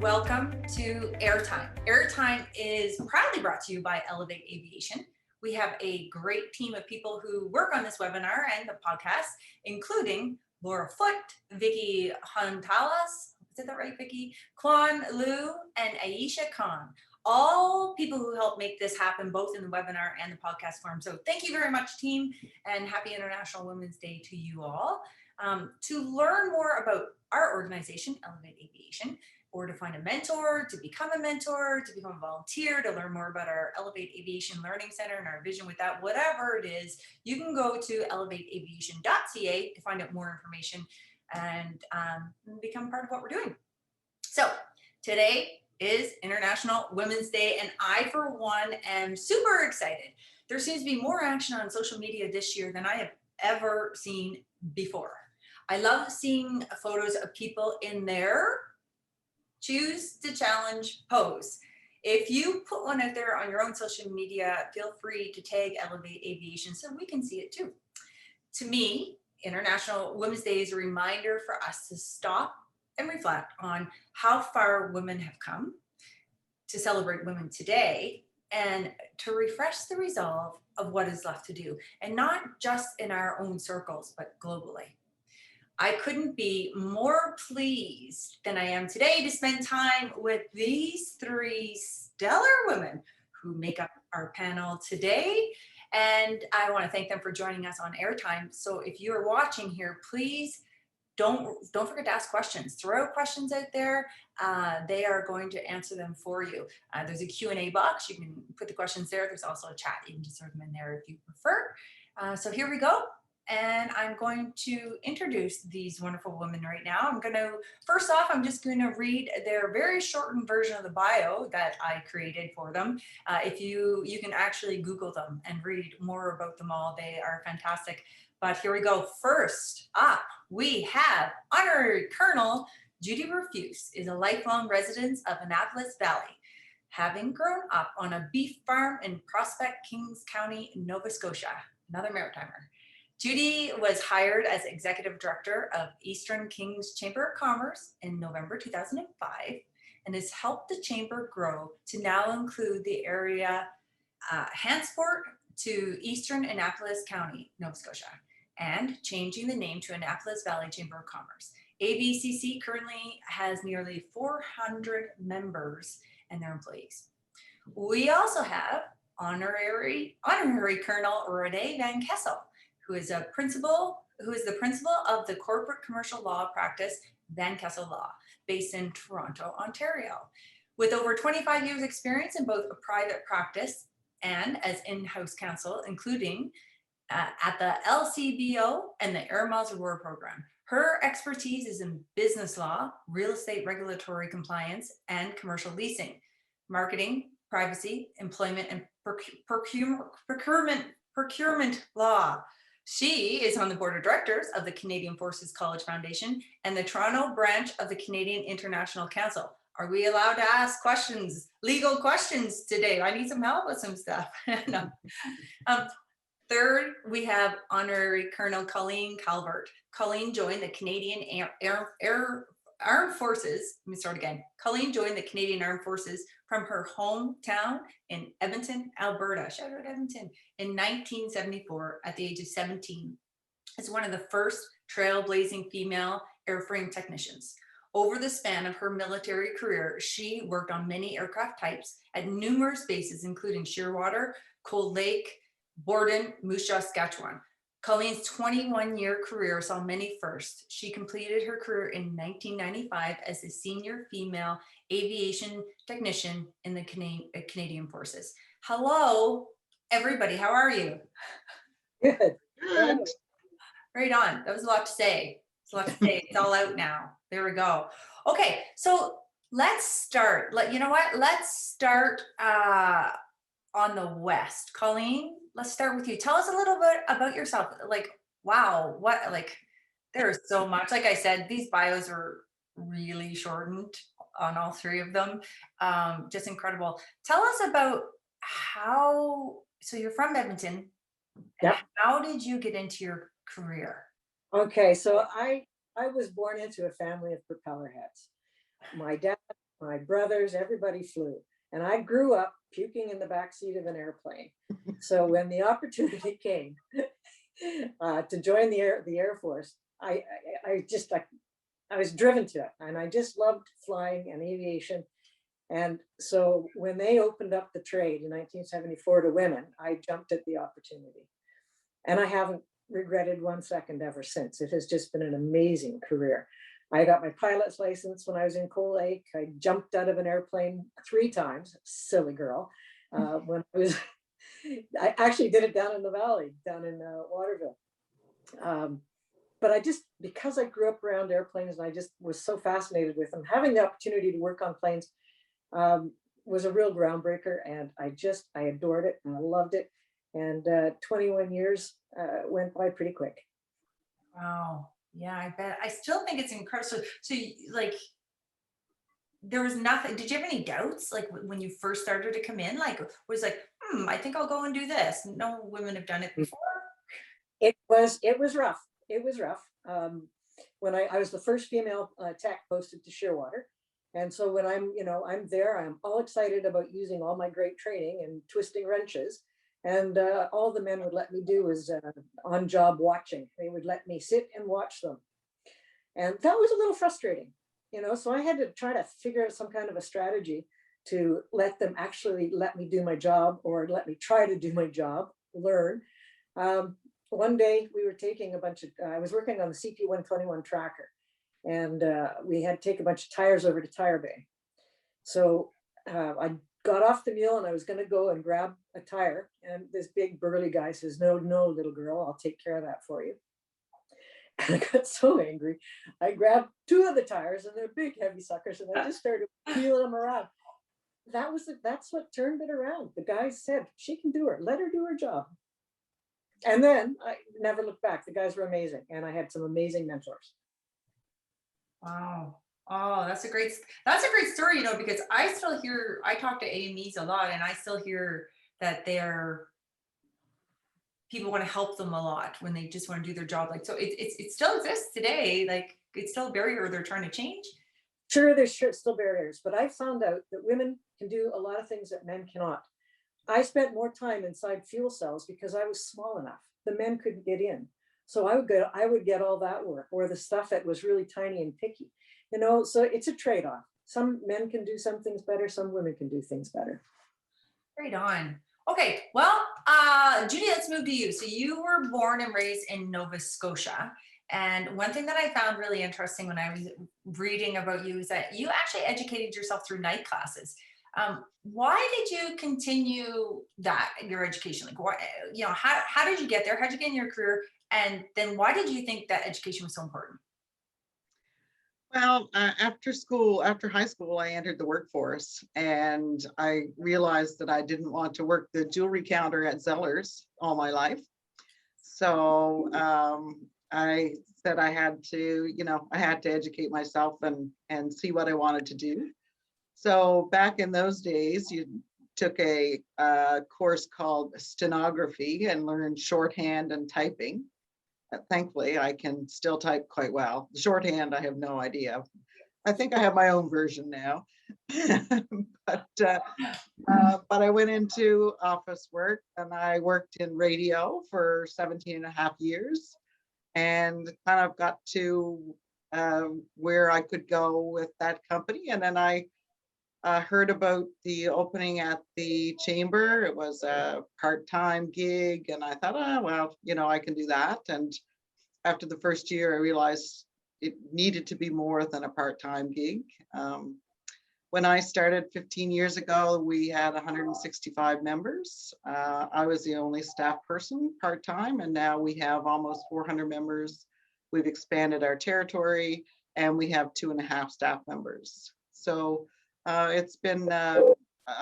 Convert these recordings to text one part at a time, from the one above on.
welcome to Airtime. Airtime is proudly brought to you by Elevate Aviation. We have a great team of people who work on this webinar and the podcast, including Laura Foote, Vicky Hontalas, is that right, Vicky? Quan Liu, and Aisha Khan. All people who help make this happen, both in the webinar and the podcast form. So thank you very much, team, and happy International Women's Day to you all. To learn more about our organization, Elevate Aviation, or to find a mentor, to become a mentor, to become a volunteer, to learn more about our Elevate Aviation Learning Center and our vision with that, whatever it is, you can go to elevateaviation.ca to find out more information and become part of what we're doing. So today is International Women's Day, and I, for one, am super excited. There seems to be more action on social media this year than I have ever seen before. I love seeing photos of people in their choose to challenge pose. If you put one out there on your own social media, feel free to tag Elevate Aviation so we can see it too. To me, International Women's Day is a reminder for us to stop and reflect on how far women have come, to celebrate women today, and to refresh the resolve of what is left to do, and not just in our own circles, but globally. I couldn't be more pleased than I am today to spend time with these three stellar women who make up our panel today. And I want to thank them for joining us on Airtime. So if you are watching here, please don't forget to ask questions. Throw questions out there. They are going to answer them for you. There's a Q&A box. You can put the questions there. There's also a chat. You can just throw them in there if you prefer. So here we go. And I'm going to introduce these wonderful women right now. First off, I'm just going to read their very shortened version of the bio that I created for them. If you can actually Google them and read more about them all. They are fantastic. But here we go. First up, we have Honorary Colonel Judy Rafuse, is a lifelong resident of Annapolis Valley, having grown up on a beef farm in Prospect, Kings County, Nova Scotia, another Maritimer. Judy was hired as Executive Director of Eastern Kings Chamber of Commerce in November 2005 and has helped the Chamber grow to now include the area Hansport to Eastern Annapolis County, Nova Scotia, and changing the name to Annapolis Valley Chamber of Commerce. AVCC currently has nearly 400 members and their employees. We also have Honorary Colonel Renee Van Kessel, who is the principal of the corporate commercial law practice, Van Kessel Law, based in Toronto, Ontario. With over 25 years experience in both a private practice and as in-house counsel, including at the LCBO and the Air Miles Reward Program. Her expertise is in business law, real estate regulatory compliance, and commercial leasing, marketing, privacy, employment, and procurement law. She is on the board of directors of the Canadian Forces College Foundation and the Toronto branch of the Canadian International Council. Are we allowed to ask questions, legal questions today? I need some help with some stuff. No. Third, we have Honorary Colonel Colleen Calvert. Colleen joined the Canadian Armed Forces. Let me start again. Colleen joined the Canadian Armed Forces from her hometown in Edmonton, Alberta. Shout out Edmonton. In 1974, at the age of 17, as one of the first trailblazing female airframe technicians. Over the span of her military career, she worked on many aircraft types at numerous bases, including Shearwater, Cold Lake, Borden, Moose Jaw, Saskatchewan. Colleen's 21-year career saw many firsts. She completed her career in 1995 as a senior female aviation technician in the Canadian Forces. Hello, everybody. How are you? Good. Right on. That was a lot to say. It's a lot to say. It's all out now. There we go. Okay, so let's start. You know what? Let's start on the West. Colleen, let's start with you. Tell us a little bit about yourself. Wow, there is so much. Like I said, these bios are really shortened on all three of them. Just incredible. Tell us about so you're from Edmonton. Yep. How did you get into your career? Okay, so I was born into a family of propeller heads. My dad my brothers, everybody flew. And I grew up puking in the backseat of an airplane. So when the opportunity came to join the Air Force, I was driven to it, and I just loved flying and aviation. And so when they opened up the trade in 1974 to women, I jumped at the opportunity. And I haven't regretted 1 second ever since. It has just been an amazing career. I got my pilot's license when I was in Coal Lake. I jumped out of an airplane 3 times, silly girl. When I actually did it down in the valley, down in Waterville. But because I grew up around airplanes and I just was so fascinated with them, having the opportunity to work on planes was a real groundbreaker, and I adored it and I loved it. And 21 years went by pretty quick. Wow. Yeah, I bet. I still think it's incredible. So like, there was nothing. Did you have any doubts, like when you first started to come in? Like, was like, I think I'll go and do this. No women have done it before. It was rough. It was rough. When I was the first female tech posted to Shearwater. And so when I'm there, I'm all excited about using all my great training and twisting wrenches. And all the men would let me do was on-job watching. They would let me sit and watch them. And that was a little frustrating, so I had to try to figure out some kind of a strategy to let them actually let me do my job, or let me try to do my job, learn. One day we were taking I was working on the CP-121 tracker, and we had to take a bunch of tires over to Tire Bay. So I got off the mule and I was going to go and grab a tire. And this big burly guy says, no, little girl, I'll take care of that for you. And I got so angry. I grabbed 2 of the tires, and they're big, heavy suckers, and I just started wheeling them around. That's what turned it around. The guy said, she can do it. Let her do her job. And then I never looked back. The guys were amazing, and I had some amazing mentors. Wow. Oh, that's a great story, because I talk to AMEs a lot, and I still hear that people want to help them a lot when they just want to do their job. Like, so it still exists today. Like, it's still a barrier they're trying to change. Sure, there's still barriers, but I found out that women can do a lot of things that men cannot. I spent more time inside fuel cells because I was small enough. The men couldn't get in. So I would get all that work, or the stuff that was really tiny and picky. So it's a trade-off. Some men can do some things better, some women can do things better. Right on. Okay, well, Judy, let's move to you. So you were born and raised in Nova Scotia. And one thing that I found really interesting when I was reading about you is that you actually educated yourself through night classes. Why did you continue your education? Like, why, how did you get there? How did you get in your career? And then why did you think that education was so important? Well, after high school, I entered the workforce, and I realized that I didn't want to work the jewelry counter at Zeller's all my life. So I said I had to educate myself and see what I wanted to do. So back in those days, you took a course called stenography and learned shorthand and typing. Thankfully, I can still type quite well. Shorthand, I have no idea. I think I have my own version now. But I went into office work, and I worked in radio for 17 and a half years, and kind of got to where I could go with that company. And then I heard about the opening at the chamber. It was a part-time gig, and I thought, I can do that. And after the first year, I realized it needed to be more than a part-time gig. When I started 15 years ago, we had 165 members. I was the only staff person part-time, and now we have almost 400 members. We've expanded our territory, and we have 2.5 staff members. So it's been a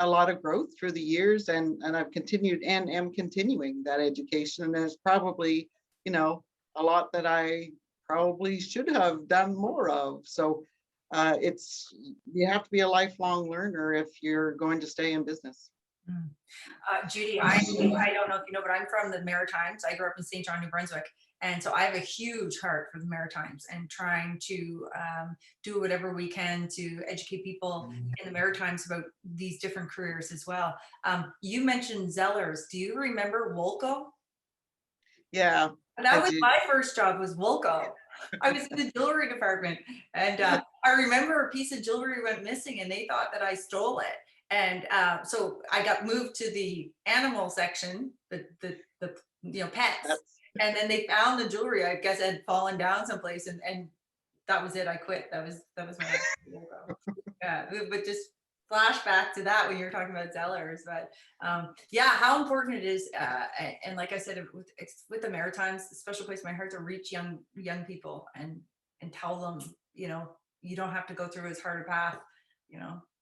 lot of growth through the years, and I've continued and am continuing that education. And there's probably, a lot that I probably should have done more of. So you have to be a lifelong learner if you're going to stay in business. Judy, I don't know if you know, but I'm from the Maritimes. I grew up in St. John, New Brunswick. And so I have a huge heart for the Maritimes and trying to do whatever we can to educate people in the Maritimes about these different careers as well. You mentioned Zellers. Do you remember Wolco? Yeah, And I that was do. my first job, was Wolco. I was in the jewelry department, and I remember a piece of jewelry went missing and they thought that I stole it. And so I got moved to the animal section, the pets, That's and then they found the jewelry. I guess it had fallen down someplace, and that was it. I quit. That was when I woke up. Yeah, but just flashback to that when you were talking about Zellers. But yeah, how important it is, and like I said, with the Maritimes, a special place in my heart to reach young people and tell them, you don't have to go through as hard a path.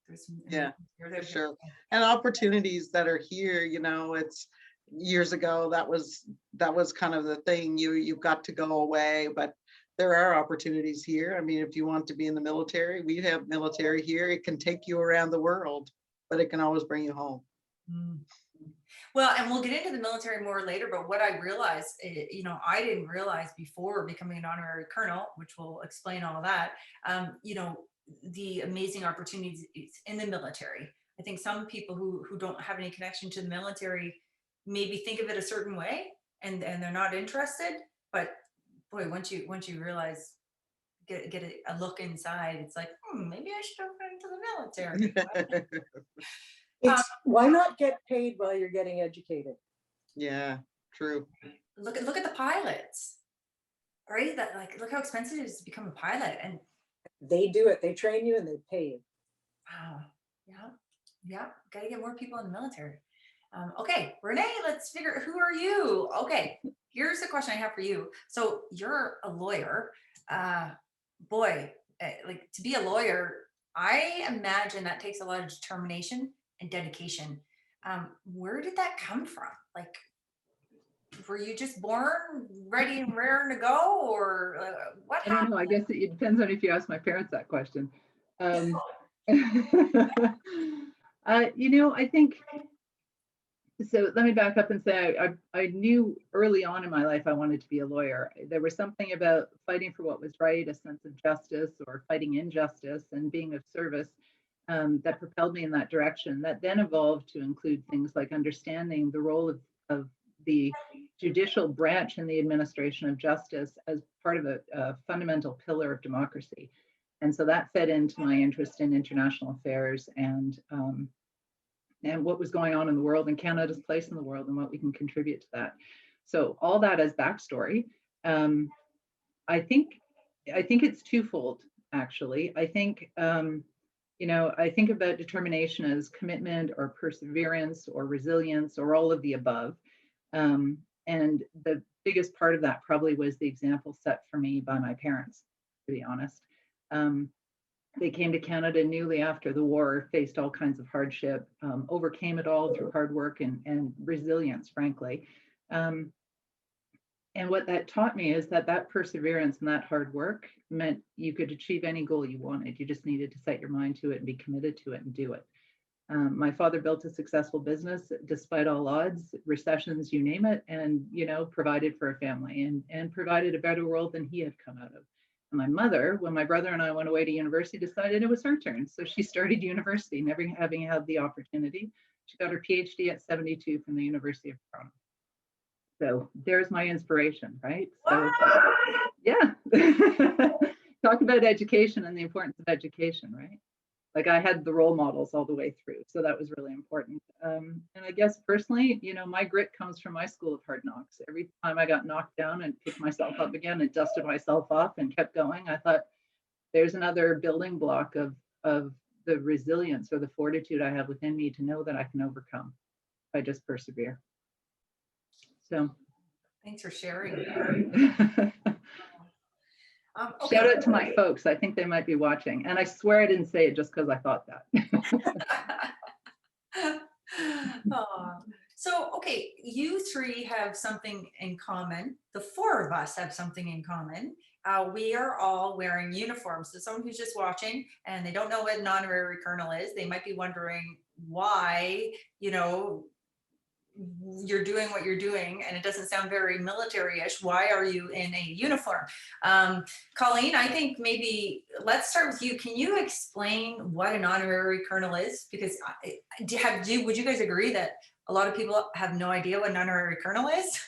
There's some yeah, you're for there. sure. And opportunities that are here, it's years ago that was kind of the thing. You've got to go away, but there are opportunities here. I mean, if you want to be in the military, we have military here. It can take you around the world, but it can always bring you home. Mm. Well, and we'll get into the military more later, but what I realized, I didn't realize before becoming an honorary colonel, which will explain all that, the amazing opportunities in the military. I think some people who don't have any connection to the military maybe think of it a certain way, and they're not interested. But boy, once you realize, get a look inside, it's like, maybe I should go into the military. Why not get paid while you're getting educated? Yeah, true. Look at the pilots, right? That, like, look how expensive it is to become a pilot. And They do it. They train you and they pay you. wow, yeah, gotta get more people in the military. Okay, Renee, let's figure, who are you? Okay, here's the question I have for you. So you're a lawyer. Boy, like, to be a lawyer, I imagine that takes a lot of determination and dedication. Where did that come from? Like, were you just born ready and raring to go, or what I don't happened? know. I guess it depends on if you ask my parents that question. I think, so let me back up and say I knew early on in my life I wanted to be a lawyer. There was something about fighting for what was right, a sense of justice or fighting injustice and being of service that propelled me in that direction. That then evolved to include things like understanding the role of the judicial branch in the administration of justice as part of a fundamental pillar of democracy. And so that fed into my interest in international affairs and what was going on in the world and Canada's place in the world and what we can contribute to that. So all that as backstory. I think it's twofold, actually. I think I think about determination as commitment or perseverance or resilience or all of the above. And the biggest part of that probably was the example set for me by my parents, to be honest. They came to Canada newly after the war, faced all kinds of hardship, overcame it all through hard work and resilience, frankly. And what that taught me is that perseverance and that hard work meant you could achieve any goal you wanted. You just needed to set your mind to it and be committed to it and do it. My father built a successful business despite all odds, recessions, you name it, and provided for a family and provided a better world than he had come out of. And my mother, when my brother and I went away to university, decided it was her turn. So she started university, never having had the opportunity. She got her PhD at 72 from the University of Toronto. So there's my inspiration, right? So yeah, talk about education and the importance of education, right? Like, I had the role models all the way through. So that was really important. And I guess personally, my grit comes from my school of hard knocks. Every time I got knocked down and picked myself up again and dusted myself off and kept going, I thought, there's another building block of the resilience or the fortitude I have within me to know that I can overcome if I just persevere. So Thanks for sharing. Okay. Shout out to my folks. I think they might be watching. And I swear I didn't say it just because I thought that. So, okay, you three have something in common. The four of us have something in common. We are all wearing uniforms. So someone who's just watching and they don't know what an honorary colonel is, they might be wondering why, you're doing what you're doing, and it doesn't sound very military-ish. Why are you in a uniform? Colleen, I think maybe let's start with you. Can you explain what an honorary colonel is? Because would you guys agree that a lot of people have no idea what an honorary colonel is?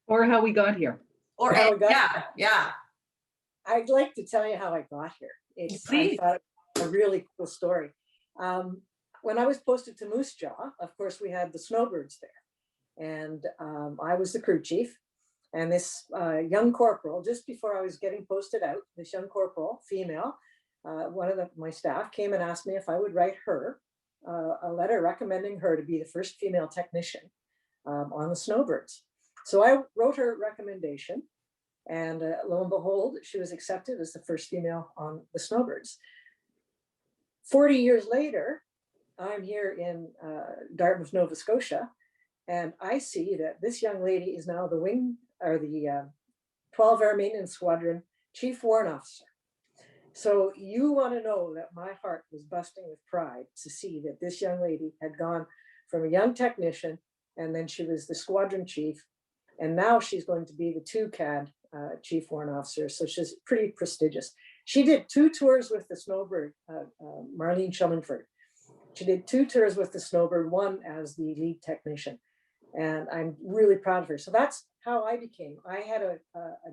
Or how we got here. Or How we got yeah. I'd like to tell you how I got here. I Please. thought it was a really cool story. When I was posted to Moose Jaw, of course, we had the snowbirds there. And I was the crew chief. And this young corporal, just before I was getting posted out, this young corporal, female, one of my staff came and asked me if I would write her a letter recommending her to be the first female technician on the snowbirds. So I wrote her recommendation, and lo and behold, she was accepted as the first female on the snowbirds. 40 years later, I'm here in Dartmouth, Nova Scotia, and I see that this young lady is now the wing, or the 12 Air Maintenance Squadron Chief Warrant Officer. So you want to know that my heart was busting with pride to see that this young lady had gone from a young technician, and then she was the squadron chief, and now she's going to be the 2CAD Chief Warrant Officer. So she's pretty prestigious. She did 2 tours with the Snowbird, Marlene Schillingford. She did 2 tours with the Snowbird, one as the lead technician. And I'm really proud of her. So that's how I became. I had a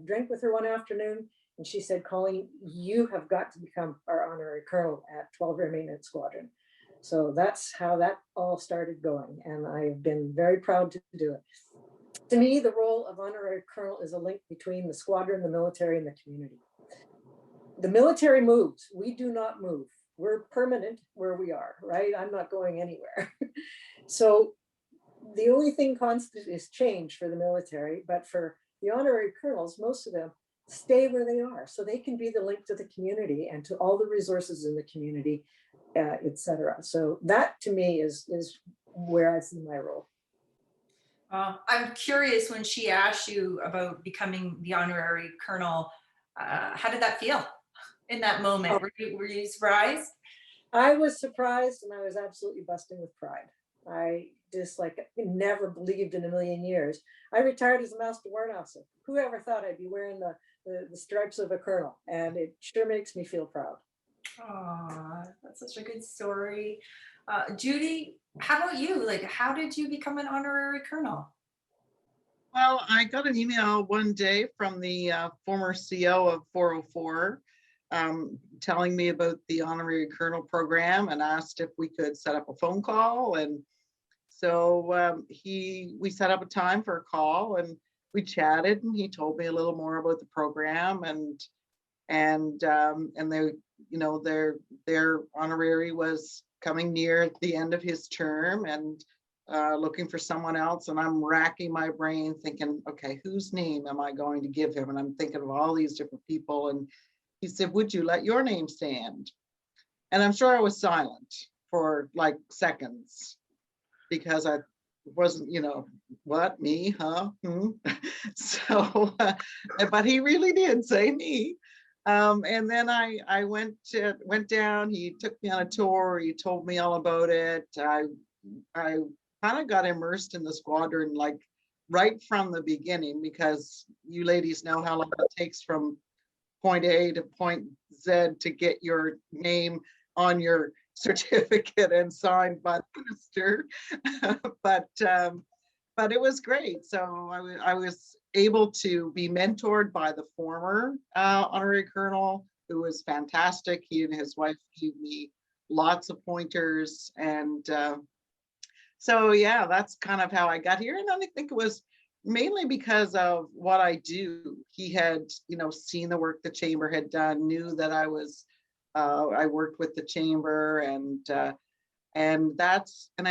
drink with her one afternoon, and she said, Colleen, you have got to become our honorary colonel at 12 Air Maintenance Squadron. So that's how that all started going. And I've been very proud to do it. To me, the role of honorary colonel is a link between the squadron, the military, and the community. The military moves. We do not move. We're permanent where we are, right? I'm not going anywhere. So the only thing constant is change for the military, but for the honorary colonels, most of them stay where they are, so they can be the link to the community and to all the resources in the community, etc. So that to me is where I see my role. I'm curious, when she asked you about becoming the honorary colonel, how did that feel in that moment? Were you surprised? I was surprised, and I was absolutely busting with pride. I just never believed in a million years. I retired as a master warrant officer. Who ever thought I'd be wearing the stripes of a colonel? And it sure makes me feel proud. Oh, that's such a good story. Judy, how about you? How did you become an honorary colonel? Well, I got an email one day from the former CO of 404 telling me about the honorary colonel program and asked if we could set up a phone call. And so we set up a time for a call, and we chatted, and he told me a little more about the program, and they, their honorary was coming near the end of his term, and looking for someone else. And I'm racking my brain thinking, okay, whose name am I going to give him? And I'm thinking of all these different people. And he said, would you let your name stand? And I'm sure I was silent for seconds, because I wasn't, what, me, huh? So, but he really did say me. And then I went down, he took me on a tour, he told me all about it. I kind of got immersed in the squadron right from the beginning, because you ladies know how long it takes from point A to point Z to get your name on your certificate and signed by the minister. But it was great. So I was able to be mentored by the former honorary colonel, who was fantastic. He and his wife gave me lots of pointers, and so yeah, that's kind of how I got here. And I think it was mainly because of what I do. He had, seen the work the chamber had done, knew that I worked with the chamber, and I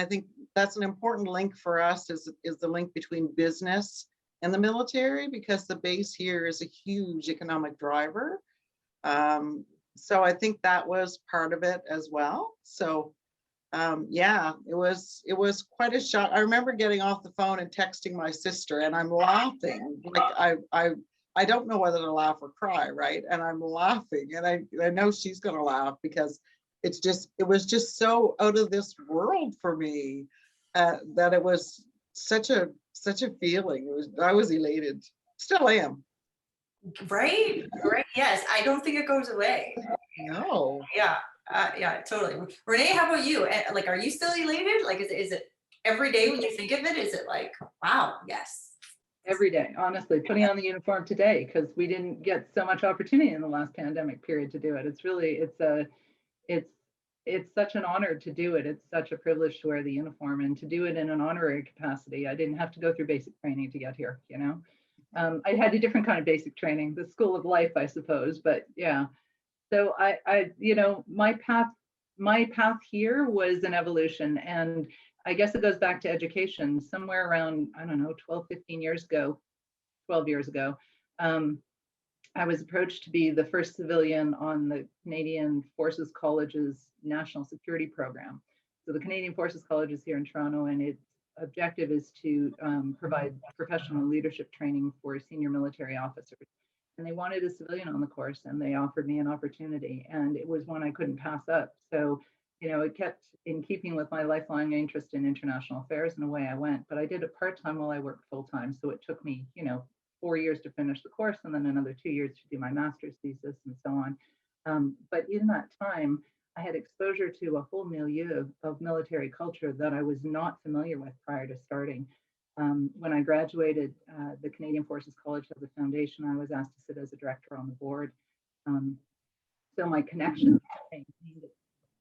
think that's an important link for us, is the link between business and the military, because the base here is a huge economic driver. So I think that was part of it as well. So yeah, it was quite a shock. I remember getting off the phone and texting my sister, and I'm laughing. I don't know whether to laugh or cry, right? And I'm laughing, and I know she's gonna laugh, because it was just so out of this world for me. that it was such a feeling. I was elated. Still am. Right. Yes, I don't think it goes away. No. Yeah. Yeah, totally. Renee, how about you? Like, are you still elated? Like, is it every day when you think of it? Is it like, wow, yes. Every day, honestly, putting on the uniform today, because we didn't get so much opportunity in the last pandemic period to do it. It's really, it's such an honor to do it. It's such a privilege to wear the uniform and to do it in an honorary capacity. I didn't have to go through basic training to get here, you know. I had a different kind of basic training, the school of life, I suppose, but yeah. So you know, my path here was an evolution, and I guess it goes back to education. Somewhere around, I don't know, 12 years ago, I was approached to be the first civilian on the Canadian Forces College's National Security Program. So the Canadian Forces College is here in Toronto, and its objective is to provide professional leadership training for senior military officers. And they wanted a civilian on the course, and they offered me an opportunity, and it was one I couldn't pass up. So, you know, it kept in keeping with my lifelong interest in international affairs, and away I went. But I did it part-time while I worked full-time. So it took me, you know, 4 years to finish the course, and then another 2 years to do my master's thesis and so on. But in that time, I had exposure to a whole milieu of military culture that I was not familiar with prior to starting. When I graduated, the Canadian Forces College has a foundation. I was asked to sit as a director on the board. So my connections,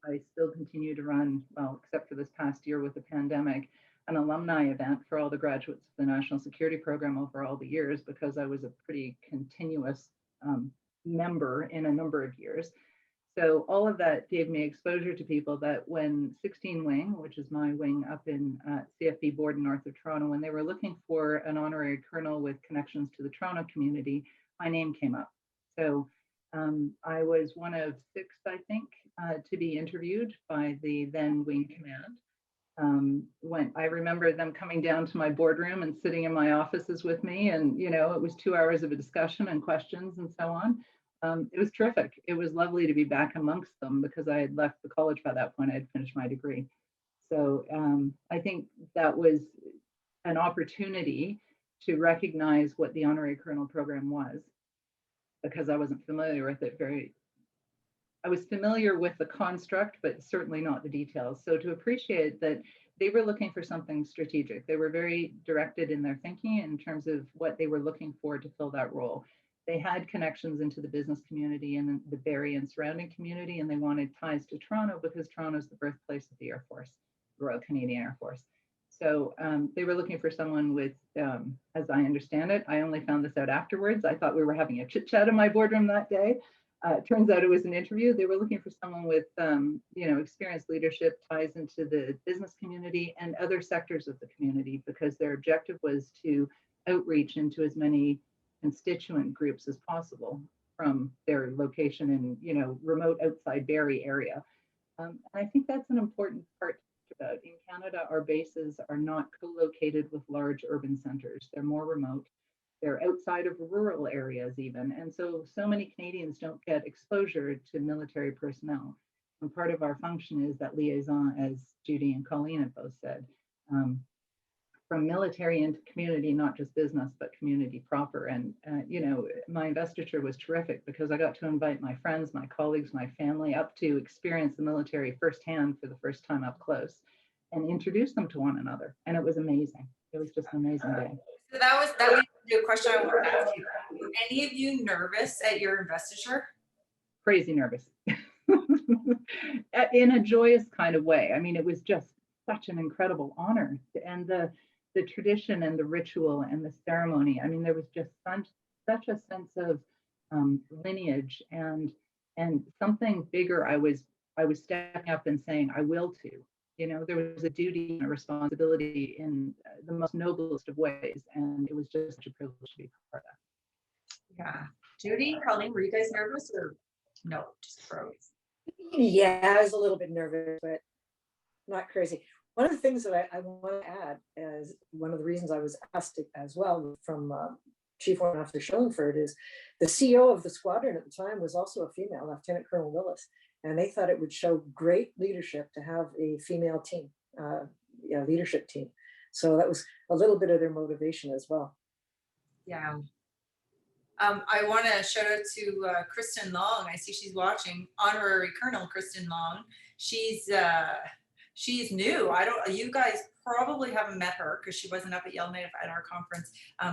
I still continue to run, well, except for this past year with the pandemic, an alumni event for all the graduates of the National Security Program over all the years, because I was a pretty continuous member in a number of years. So all of that gave me exposure to people that when 16 Wing, which is my wing up in CFB Borden north of Toronto, when they were looking for an honorary colonel with connections to the Toronto community, my name came up. So I was one of 6, I think, to be interviewed by the then wing command. When I remember them coming down to my boardroom and sitting in my offices with me, and you know, it was 2 hours of a discussion and questions and so on. It was terrific. It was lovely to be back amongst them, because I had left the college by that point. I had finished my degree. So I think that was an opportunity to recognize what the Honorary Colonel program was, because I wasn't familiar with it I was familiar with the construct, but certainly not the details. So to appreciate that they were looking for something strategic. They were very directed in their thinking in terms of what they were looking for to fill that role. They had connections into the business community and the Barrie and surrounding community, and they wanted ties to Toronto because Toronto is the birthplace of the Air Force, Royal Canadian Air Force. So they were looking for someone with, as I understand it, I only found this out afterwards. I thought we were having a chit chat in my boardroom that day. Turns out it was an interview. They were looking for someone with, you know, experienced leadership, ties into the business community and other sectors of the community, because their objective was to outreach into as many constituent groups as possible from their location in, you know, remote outside Barrie area. And I think that's an important part to think about. In Canada, our bases are not co-located with large urban centers. They're more remote. They're outside of rural areas even. And so many Canadians don't get exposure to military personnel. And part of our function is that liaison, as Judy and Colleen have both said, from military into community, not just business, but community proper. And, you know, my investiture was terrific because I got to invite my friends, my colleagues, my family up to experience the military firsthand for the first time up close and introduce them to one another. And it was amazing. It was just an amazing day. So that was a question I wanted to ask you. Were any of you nervous at your investiture? Crazy nervous. In a joyous kind of way. I mean, it was just such an incredible honor. And the tradition and the ritual and the ceremony, I mean, there was just such a sense of lineage and something bigger. I was stepping up and saying, I will to. You know, there was a duty and a responsibility in the most noblest of ways. And it was just such a privilege to be part of that. Yeah. Judy, Colleen, were you guys nervous or no? Just froze. Yeah, I was a little bit nervous, but not crazy. One of the things that I want to add is one of the reasons I was asked as well from Chief Warrant Officer Schillingford is the CO of the squadron at the time was also a female, Lieutenant Colonel Willis, and they thought it would show great leadership to have a female team. leadership team. So that was a little bit of their motivation as well. Yeah. I want to shout out to Kristen Long. I see she's watching. Honorary Colonel Kristen Long. She's new. You guys probably haven't met her because she wasn't up at Yellowknife at our conference.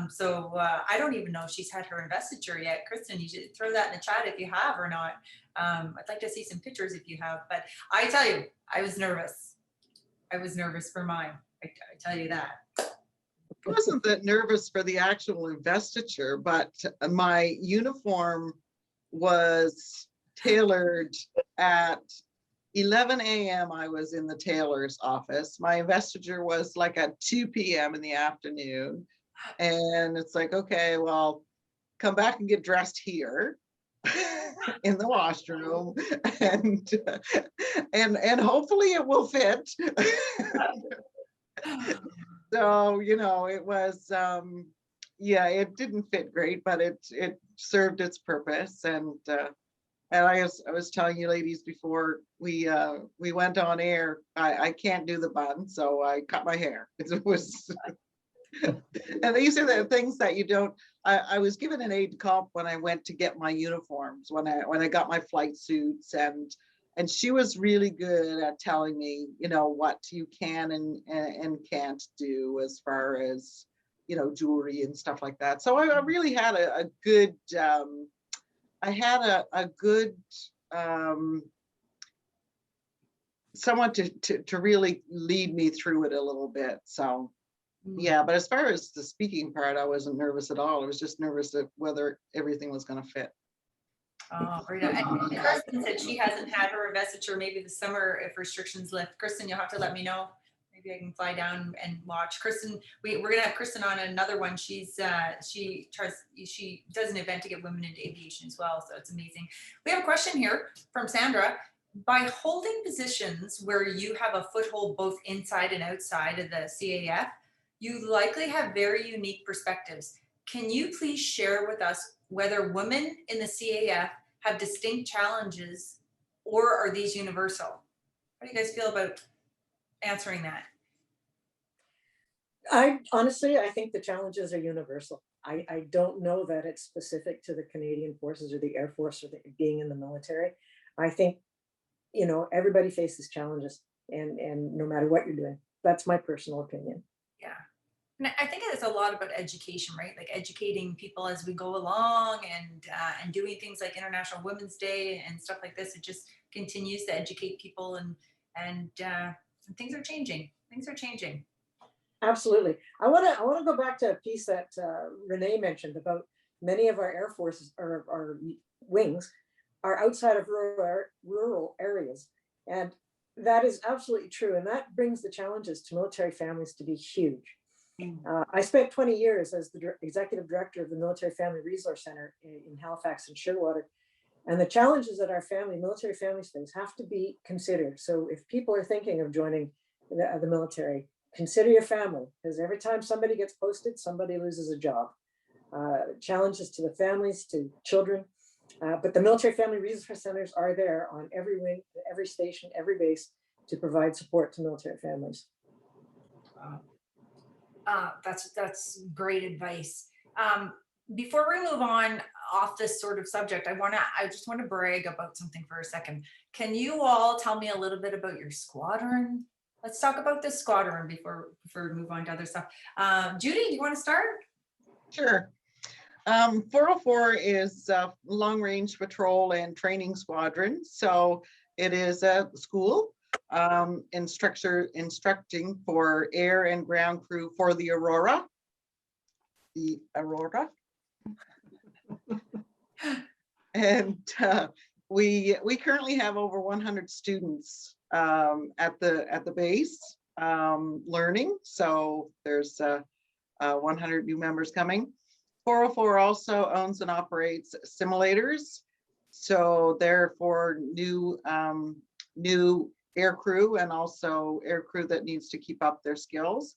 So I don't even know if she's had her investiture yet. Kristen, you should throw that in the chat if you have or not. I'd like to see some pictures if you have. But I tell you, I was nervous. I was nervous for mine. I tell you that. I wasn't that nervous for the actual investiture, but my uniform was tailored at 11 a.m. I was in the tailor's office. My investiture was like at 2 p.m. in the afternoon. And it's like, okay, well, come back and get dressed here in the washroom, and hopefully it will fit. So, it was, it didn't fit great, but it served its purpose. And I was telling you ladies before we went on air, I can't do the bun, so I cut my hair. It was, and these are the things that you don't. I was given an aide de camp when I went to get my uniforms, when I got my flight suits, and she was really good at telling me, what you can and can't do as far as, jewelry and stuff like that. So I really had a good, someone to really lead me through it a little bit. So, yeah, but as far as the speaking part, I wasn't nervous at all. I was just nervous of whether everything was going to fit. Oh, right. And Kristen said she hasn't had her investiture maybe this summer if restrictions lift. Kristen, you'll have to let me know. Maybe I can fly down and watch. Kristen, we're gonna have Kristen on another one. She does an event to get women into aviation as well, so it's amazing. We have a question here from Sandra. By holding positions where you have a foothold both inside and outside of the CAF, you likely have very unique perspectives. Can you please share with us whether women in the CAF have distinct challenges or are these universal? How do you guys feel about answering that? I think the challenges are universal. I don't know that it's specific to the Canadian Forces or the Air Force or being in the military. I think, everybody faces challenges and no matter what you're doing. That's my personal opinion. Yeah. And I think it's a lot about education, right? Like educating people as we go along and doing things like International Women's Day and stuff like this. It just continues to educate people and things are changing. Things are changing. Absolutely. I want to go back to a piece that Renee mentioned about many of our Air Forces or our wings are outside of rural areas. And that is absolutely true. And that brings the challenges to military families to be huge. I spent 20 years as the executive director of the Military Family Resource Center in Halifax and Shearwater. And the challenges that our military families face have to be considered. So if people are thinking of joining the military, consider your family, because every time somebody gets posted, somebody loses a job. Challenges to the families, to children. But the Military Family Resource Centers are there on every wing, every station, every base to provide support to military families. That's great advice. Before we move on off this sort of subject, I just want to brag about something for a second. Can you all tell me a little bit about your squadron? Let's talk about this squadron before we move on to other stuff. Judy, do you want to start? Sure. 404 is long range patrol and training squadron. So it is a school instructing for air and ground crew for the Aurora. And we currently have over 100 students at the base learning. So there's 100 new members coming. 404 also owns and operates simulators. So they're for new air crew and also air crew that needs to keep up their skills,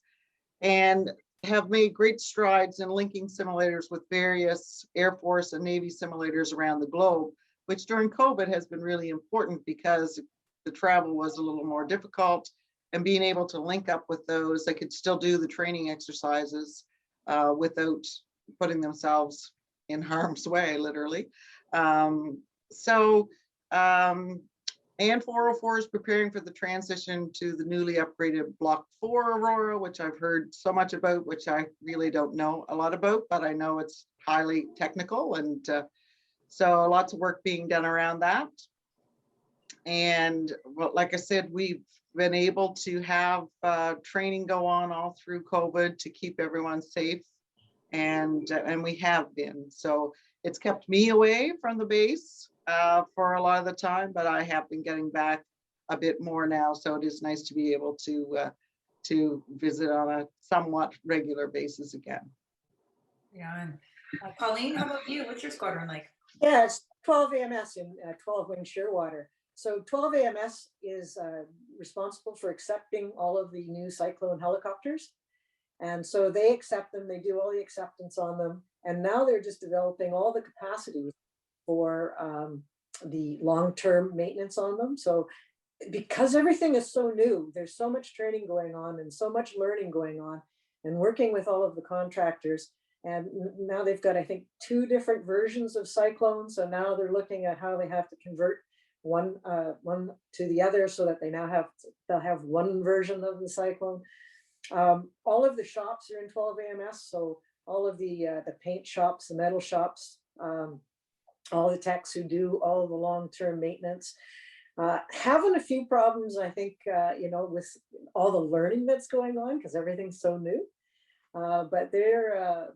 and have made great strides in linking simulators with various Air Force and Navy simulators around the globe, which during COVID has been really important because the travel was a little more difficult and being able to link up with those, they could still do the training exercises without putting themselves in harm's way, literally. So and 404 is preparing for the transition to the newly upgraded Block 4 Aurora, which I've heard so much about, which I really don't know a lot about, but I know it's highly technical, and so lots of work being done around that. And well, like I said, we've been able to have training go on all through COVID to keep everyone safe, and we have been. So it's kept me away from the base for a lot of the time, but I have been getting back a bit more now. So it is nice to be able to visit on a somewhat regular basis again. Yeah. And Colleen, how about you? What's your squadron like? Yeah, it's 12 AMS in 12 Wing Shearwater. So 12 AMS is responsible for accepting all of the new Cyclone helicopters. And so they accept them, they do all the acceptance on them. And now they're just developing all the capacity for the long-term maintenance on them. So because everything is so new, there's so much training going on and so much learning going on, and working with all of the contractors. And now they've got, I think, 2 different versions of Cyclone. So now they're looking at how they have to convert one to the other, so that they'll have one version of the Cyclone. All of the shops are in 12 AMS. So all of the paint shops, the metal shops, all the techs who do all of the long-term maintenance, having a few problems, I think, with all the learning that's going on, because everything's so new. But they're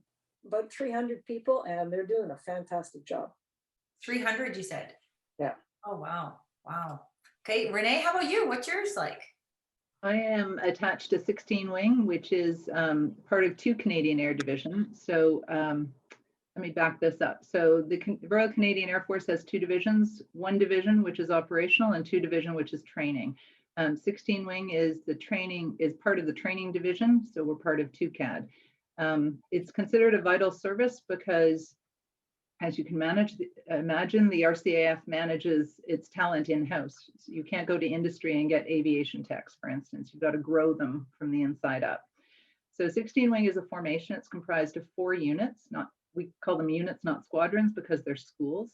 about 300 people, and they're doing a fantastic job. 300, you said? Yeah. Oh, wow. Wow. Okay, Renee, how about you? What's yours like? I am attached to 16 Wing, which is part of 2 Canadian Air Division. So let me back this up. So the Royal Canadian Air Force has 2 divisions, 1 division, which is operational, and 2 division, which is training. 16 Wing is part of the training division. So we're part of 2CAD. It's considered a vital service because, as you can imagine, the RCAF manages its talent in-house. So you can't go to industry and get aviation techs, for instance. You've got to grow them from the inside up. So 16 Wing is a formation. It's comprised of 4 units. We call them units, not squadrons, because they're schools.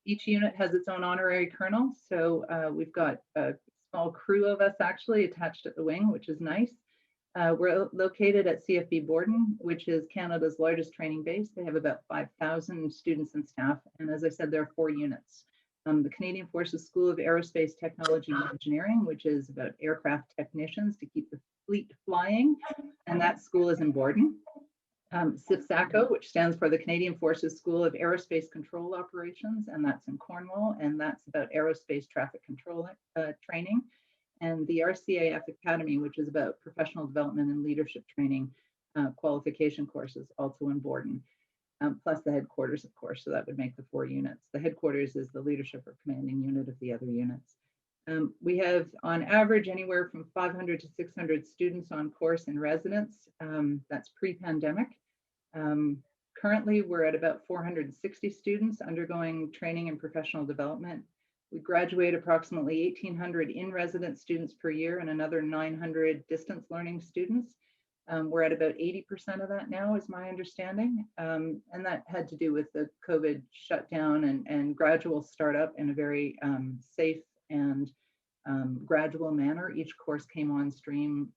Each unit has its own honorary colonel. So we've got a small crew of us actually attached at the wing, which is nice. We're located at CFB Borden, which is Canada's largest training base. They have about 5,000 students and staff. And as I said, there are 4 units. The Canadian Forces School of Aerospace Technology and Engineering, which is about aircraft technicians to keep the fleet flying. And that school is in Borden. CIFSACO, which stands for the Canadian Forces School of Aerospace Control Operations, and that's in Cornwall. And that's about aerospace traffic control training. And the RCAF Academy, which is about professional development and leadership training qualification courses, also in Borden, plus the headquarters, of course. So that would make the 4 units. The headquarters is the leadership or commanding unit of the other units. We have, on average, anywhere from 500 to 600 students on course in residence. That's pre-pandemic. Currently, we're at about 460 students undergoing training and professional development. We graduate approximately 1,800 in-residence students per year and another 900 distance learning students. We're at about 80% of that now, is my understanding. And that had to do with the COVID shutdown and gradual startup in a very safe and gradual manner. Each course came on stream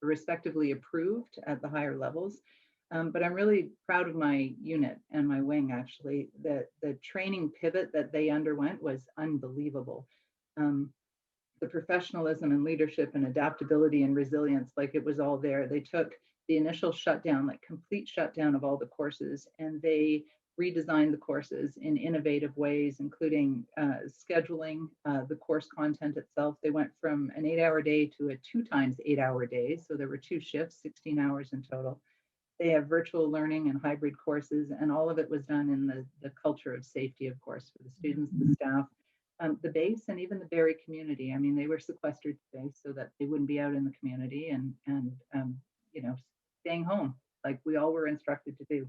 respectively approved at the higher levels. But I'm really proud of my unit and my wing, actually. The training pivot that they underwent was unbelievable. The professionalism and leadership and adaptability and resilience, like it was all there. They took the initial shutdown, like complete shutdown of all the courses, and they redesigned the courses in innovative ways, including scheduling the course content itself. They went from an 8-hour day to a 2 times 8-hour day. So there were 2 shifts, 16 hours in total. They have virtual learning and hybrid courses, and all of it was done in the culture of safety, of course, for the students, the staff, the base, and even the Barrie community. I mean, they were sequestered to base so that they wouldn't be out in the community and staying home like we all were instructed to do.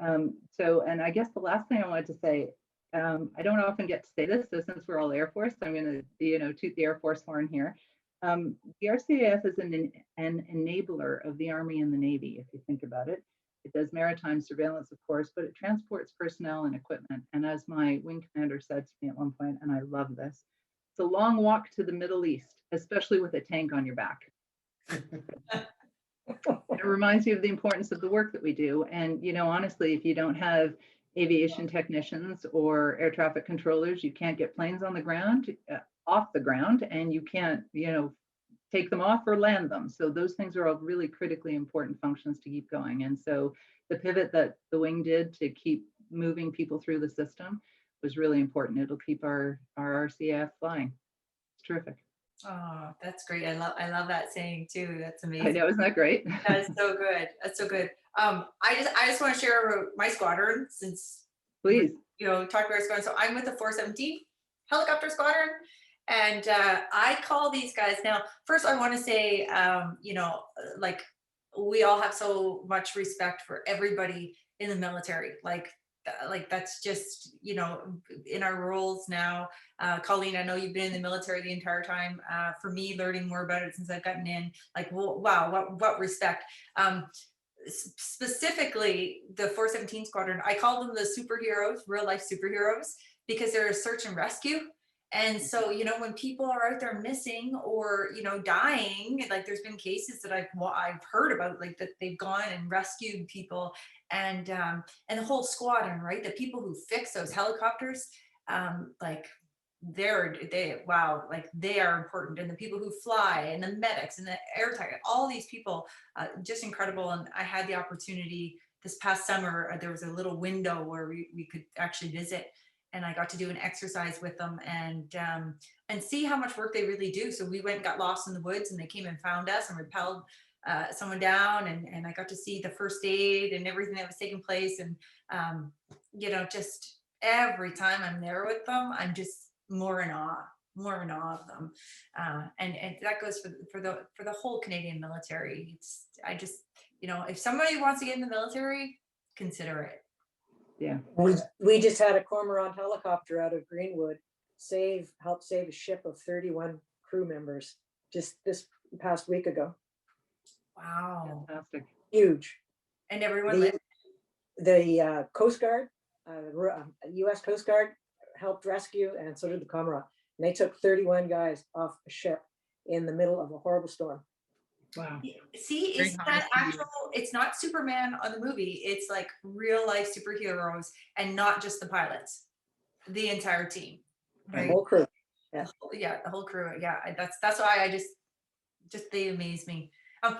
And I guess the last thing I wanted to say I don't often get to say this, so since we're all Air Force, I'm going to, toot the Air Force horn here. The RCAF is an enabler of the Army and the Navy, if you think about it. It does maritime surveillance, of course, but it transports personnel and equipment. And as my wing commander said to me at one point, and I love this, it's a long walk to the Middle East, especially with a tank on your back. It reminds you of the importance of the work that we do. And, honestly, if you don't have aviation technicians or air traffic controllers, you can't get planes on the ground, off the ground, and you can't, take them off or land them. So those things are all really critically important functions to keep going. And so the pivot that the wing did to keep moving people through the system was really important. It'll keep our RCAF flying. It's terrific. Oh, that's great. I love that saying too. That's amazing. I know, isn't that great? That's so good. That's so good. I just want to share about my squadron since Please. talk about our squadron. So I'm with the 417 helicopter squadron. And I call these guys now. First, I want to say, like we all have so much respect for everybody in the military. Like that's just in our roles now. Colleen, I know you've been in the military the entire time. For me, learning more about it since I've gotten in, like, wow, what respect. Specifically, the 417 squadron, I call them the superheroes, real life superheroes, because they're a search and rescue. And so, when people are out there missing or, dying, like there's been cases that I've heard about, like that they've gone and rescued people and the whole squadron, right? The people who fix those helicopters, like they are important. And the people who fly and the medics and the air tech, all these people, just incredible. And I had the opportunity this past summer, there was a little window where we could actually visit. And I got to do an exercise with them and see how much work they really do. So we went and got lost in the woods and they came and found us and rappelled someone down. And I got to see the first aid and everything that was taking place. And, just every time I'm there with them, I'm just more in awe of them. And that goes for the whole Canadian military. If somebody wants to get in the military, consider it. Yeah. We just had a Cormorant helicopter out of Greenwood help save a ship of 31 crew members just this past week ago. Wow. Fantastic. Huge. And everyone the Coast Guard, US Coast Guard helped rescue, and so did the Cormorant. And they took 31 guys off a ship in the middle of a horrible storm. Wow. See, is that actual, it's not Superman on the movie, it's like real life superheroes and not just the pilots, the entire team. Right? The whole crew. Yeah, the whole crew. Yeah, that's why I just they amaze me.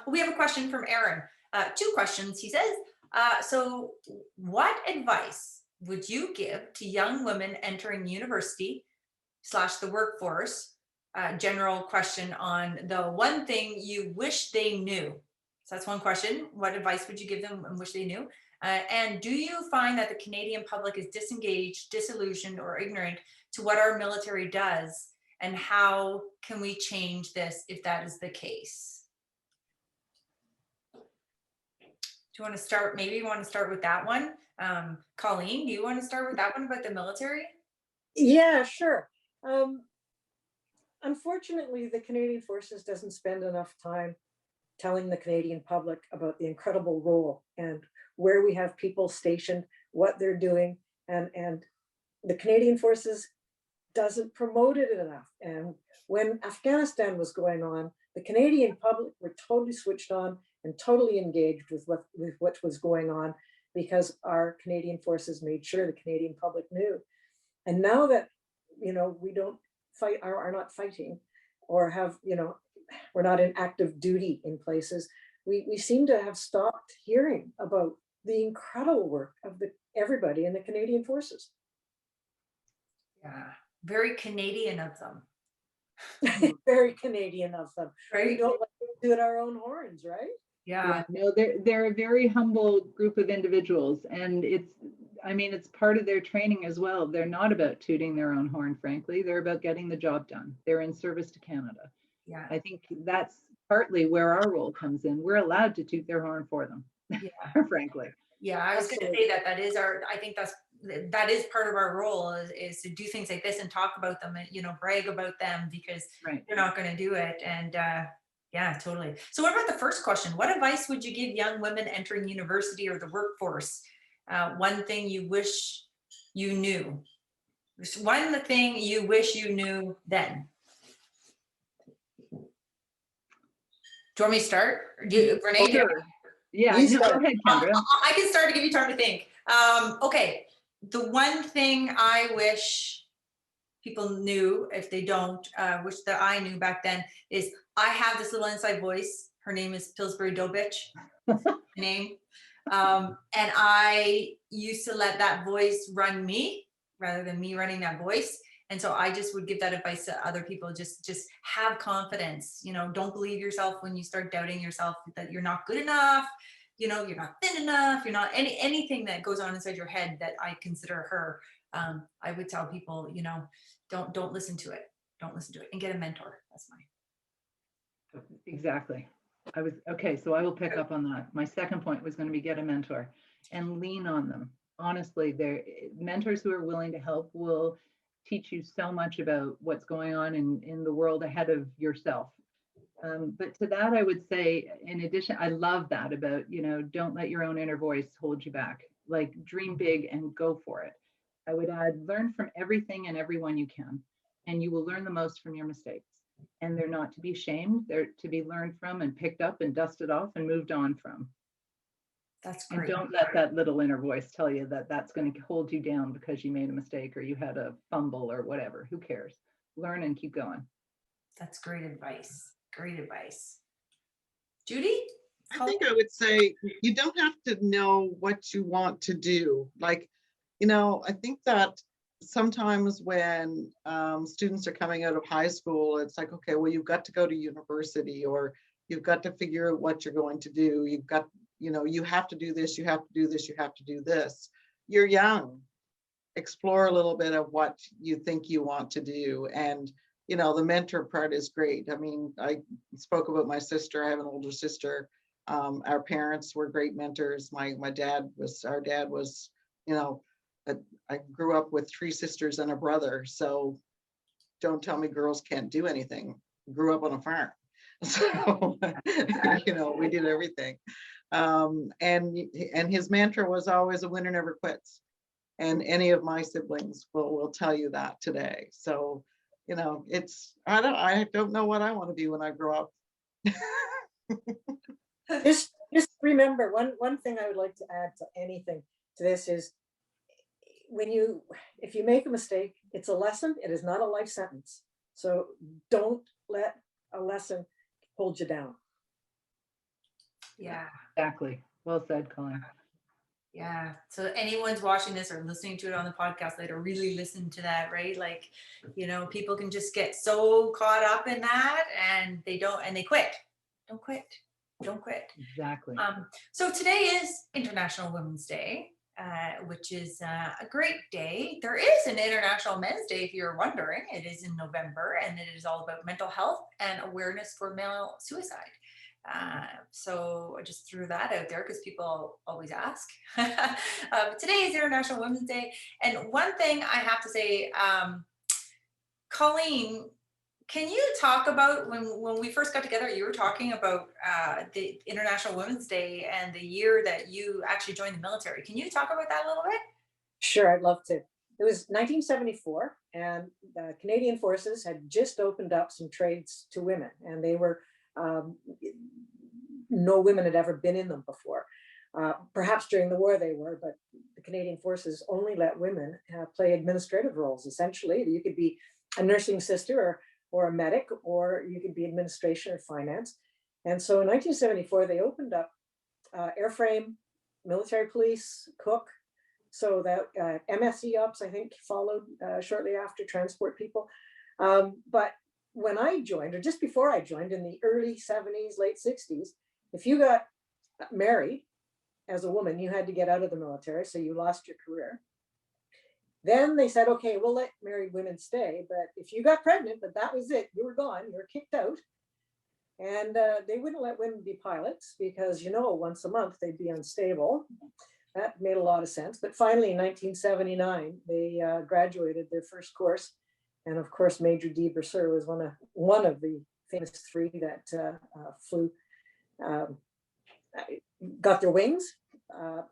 We have a question from Aaron. 2 questions. He says, so what advice would you give to young women entering university / the workforce? General question on the one thing you wish they knew. So that's one question. What advice would you give them and wish they knew? And do you find that the Canadian public is disengaged, disillusioned, or ignorant to what our military does? And how can we change this if that is the case? Do you want to start? Maybe you want to start with that one. Colleen, do you want to start with that one about the military? Yeah, sure. Unfortunately, the Canadian Forces doesn't spend enough time telling the Canadian public about the incredible role and where we have people stationed, what they're doing, and the Canadian Forces doesn't promote it enough. And when Afghanistan was going on, the Canadian public were totally switched on and totally engaged with what was going on, because our Canadian Forces made sure the Canadian public knew. And now that, we don't are not fighting or have, we're not in active duty in places, we seem to have stopped hearing about the incredible work of everybody in the Canadian Forces. Yeah, very Canadian of them. Very Canadian of them. Right. We don't like to do it our own horns, right? Yeah. No, they're a very humble group of individuals, and it's part of their training as well. They're not about tooting their own horn, frankly. They're about getting the job done. They're in service to Canada. Yeah. I think that's partly where our role comes in. We're allowed to toot their horn for them, Yeah. frankly. Yeah, I was going to say that is I think that's that is part of our role is to do things like this and talk about them and, brag about them, because Right. they're not going to do it. And yeah, totally. So what about the first question? What advice would you give young women entering university or the workforce? One thing you wish you knew. One thing you wish you knew then. Do you want me to start? Renee? Sure. Yeah, You no, go start. ahead, Kendra. I can start to give you time to think. Okay, the one thing I wish people knew, if they don't, wish that I knew back then, is I have this little inside voice. Her name is Pillsbury Dobitch. Name. And I used to let that voice run me rather than me running that voice. And so I just would give that advice to other people. Just have confidence. Don't believe yourself when you start doubting yourself that you're not good enough. You're not thin enough. You're not anything that goes on inside your head that I consider her. I would tell people, don't listen to it. Don't listen to it, and get a mentor. That's mine. Exactly. Okay, so I will pick up on that. My second point was going to be get a mentor and lean on them. Honestly, they're mentors who are willing to help will teach you so much about what's going on in the world ahead of yourself. But to that, I would say, in addition, I love that about, don't let your own inner voice hold you back. Like, dream big and go for it. I would add, learn from everything and everyone you can, and you will learn the most from your mistakes. And they're not to be shamed, they're to be learned from and picked up and dusted off and moved on from. That's And great. don't let that little inner voice tell you that that's going to hold you down because you made a mistake or you had a fumble or whatever. Who cares? Learn and keep going. That's great advice. Great advice. Judy? I think I would say you don't have to know what you want to do. Like, I think that sometimes when students are coming out of high school, it's like, okay, well, you've got to go to university, or you've got to figure out what you're going to do. You've got, you have to do this, you have to do this, you have to do this. You're young. Explore a little bit of what you think you want to do. And, the mentor part is great. I mean, I spoke about my sister. I have an older sister. Our parents were great mentors. Our dad was, I grew up with 3 sisters and a brother. So don't tell me girls can't do anything. Grew up on a farm. So, we did everything. And his mantra was always, a winner never quits. And any of my siblings will tell you that today. So, I don't know what I want to be when I grow up. Just remember, one thing I would like to add to anything to this is, if you make a mistake, it's a lesson. It is not a life sentence. So don't let a lesson hold you down. Yeah. Exactly. Well said, Colleen. Yeah. So anyone's watching this or listening to it on the podcast later, really listen to that, right? Like, people can just get so caught up in that and they quit. Don't quit. Don't quit. Exactly. So today is International Women's Day, which is a great day. There is an International Men's Day, if you're wondering. It is in November, and it is all about mental health and awareness for male suicide. So I just threw that out there because people always ask. Today is International Women's Day. And one thing I have to say, Colleen, can you talk about when we first got together, you were talking about the International Women's Day and the year that you actually joined the military. Can you talk about that a little bit? Sure, I'd love to. It was 1974, and the Canadian Forces had just opened up some trades to women, and they were, no women had ever been in them before. Perhaps during the war they were, but the Canadian Forces only let women play administrative roles. Essentially, you could be a nursing sister or a medic, or you could be administration or finance. And so in 1974, they opened up airframe, military police, cook, so that MSE ops, I think, followed shortly after, transport people. But when I joined, or just before I joined in the early 70s, late 60s, if you got married as a woman, you had to get out of the military, so you lost your career. Then they said, okay, we'll let married women stay, but if you got pregnant, but that was it, you were gone, you were kicked out. And they wouldn't let women be pilots because, once a month they'd be unstable. that made a lot of sense. But finally, in 1979, they graduated their first course. And of course, Major D. Berser was one of the famous three that flew, got their wings.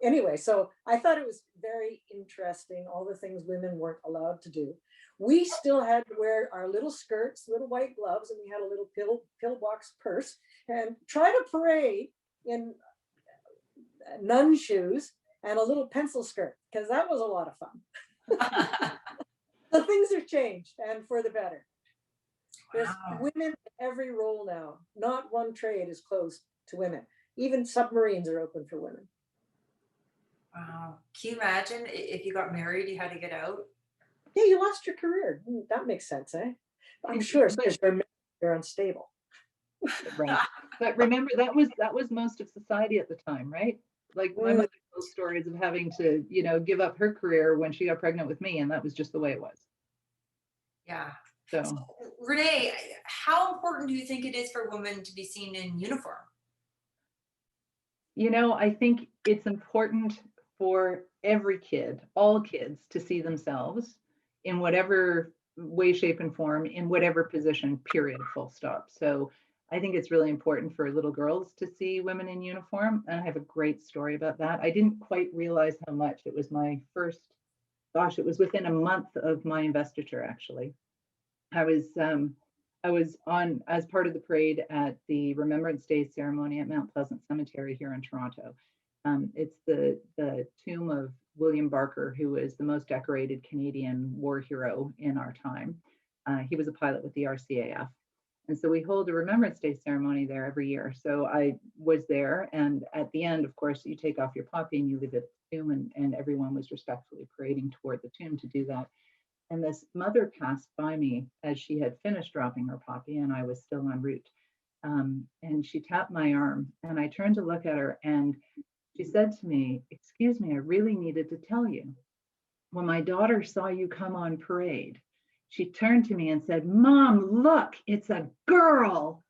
Anyway, so I thought it was very interesting, all the things women weren't allowed to do. We still had to wear our little skirts, little white gloves, and we had a little pillbox purse and try to parade in nun shoes and a little pencil skirt, because that was a lot of fun. So things have changed, and for the better. There's women in every role now. Not one trade is closed to women. Even submarines are open for women. Wow. Can you imagine if you got married, you had to get out? Yeah, you lost your career. That makes sense, eh? I'm sure, especially you're unstable. Right. But remember, that was most of society at the time, right? Like my mother told stories of having to, give up her career when she got pregnant with me, and that was just the way it was. Yeah. So Renee, how important do you think it is for women to be seen in uniform? I think it's important for every kid, all kids, to see themselves in whatever way, shape, and form, in whatever position, period, full stop. So I think it's really important for little girls to see women in uniform. And I have a great story about that. I didn't quite realize how much. It was my first, it was within a month of my investiture, actually. I was on as part of the parade at the Remembrance Day ceremony at Mount Pleasant Cemetery here in Toronto. It's the tomb of William Barker, who is the most decorated Canadian war hero in our time. He was a pilot with the RCAF. And so we hold a Remembrance Day ceremony there every year. So I was there, and at the end, of course, you take off your poppy and you leave it at the tomb, and everyone was respectfully parading toward the tomb to do that. And this mother passed by me as she had finished dropping her poppy, and I was still en route. And she tapped my arm, and I turned to look at her, and she said to me, "Excuse me, I really needed to tell you. When my daughter saw you come on parade, she turned to me and said, 'Mom, look, it's a girl.'"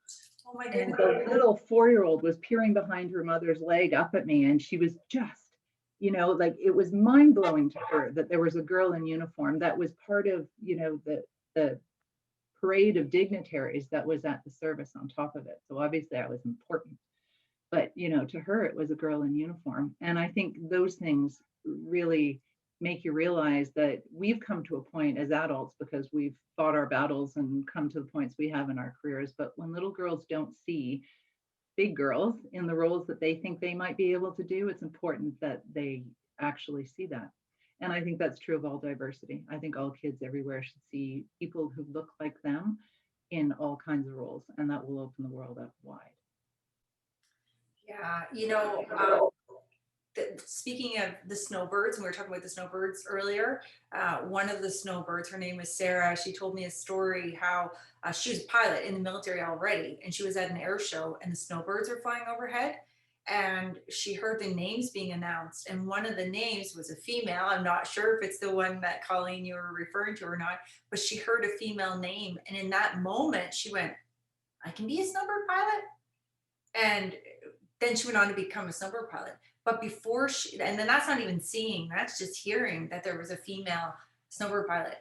Oh my And goodness. the little 4-year-old was peering behind her mother's leg up at me, and she was just, like, it was mind blowing to her that there was a girl in uniform that was part of, the parade of dignitaries that was at the service on top of it. So obviously I was important, but, to her, it was a girl in uniform. And I think those things really make you realize that we've come to a point as adults, because we've fought our battles and come to the points we have in our careers. But when little girls don't see big girls in the roles that they think they might be able to do, it's important that they actually see that. And I think that's true of all diversity. I think all kids everywhere should see people who look like them in all kinds of roles, and that will open the world up wide. Yeah, speaking of the snowbirds, and we were talking about the snowbirds earlier, one of the snowbirds, her name was Sarah, she told me a story how she was a pilot in the military already, and she was at an air show, and the snowbirds were flying overhead, and she heard the names being announced, and one of the names was a female. I'm not sure if it's the one that Colleen you were referring to or not, but she heard a female name, and in that moment she went, "I can be a snowbird pilot." And then she went on to become a snowbird pilot. But before and then that's not even seeing, that's just hearing that there was a female snowbird pilot.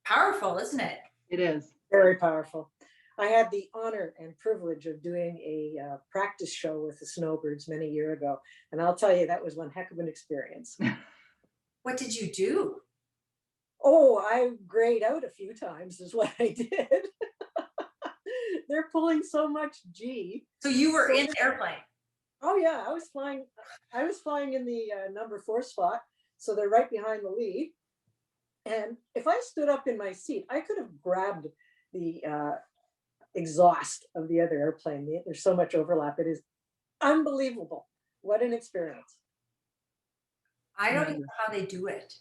Powerful, isn't it? It is. Very powerful. I had the honor and privilege of doing a practice show with the snowbirds many years ago. And I'll tell you, that was one heck of an experience. What did you do? Oh, I grayed out a few times is what I did. They're pulling so much G. So you were in the airplane. Oh yeah, I was flying in the number 4 spot. So they're right behind the lead. And if I stood up in my seat, I could have grabbed the exhaust of the other airplane. There's so much overlap. It is unbelievable. What an experience. I don't even know how they do it.